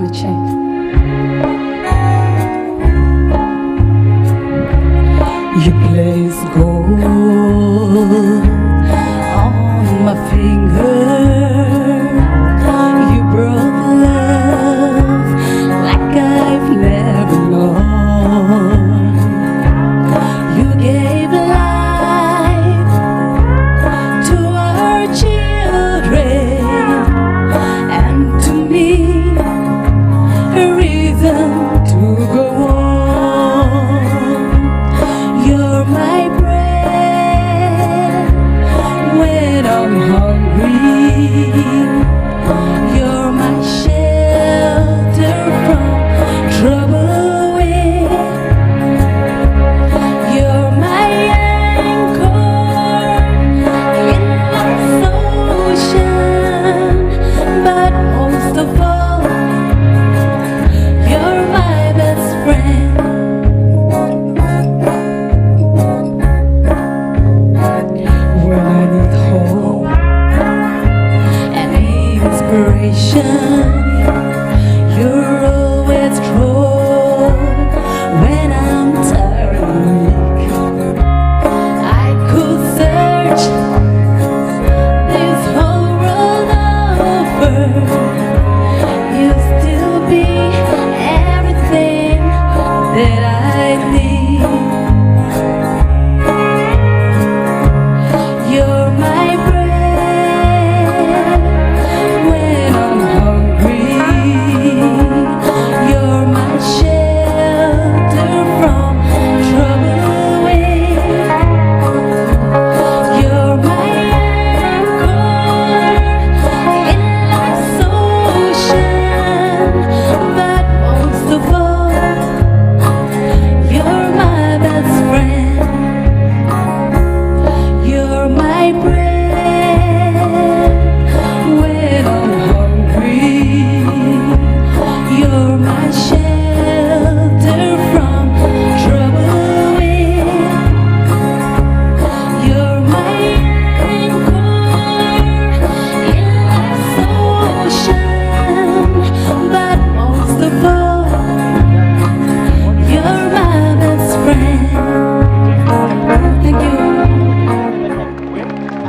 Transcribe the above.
ночи. You place gold on my finger. You brought love like I've never known. You gave life to our children and to me a reason to go on. You're my bread when I'm hungry. You're my shelter from trouble wind. You're my anchor in life's ocean. But most of all, you're my best friend. When I need hope and inspiration, you're always strong. When I'm tired and weak, I could search this whole world over.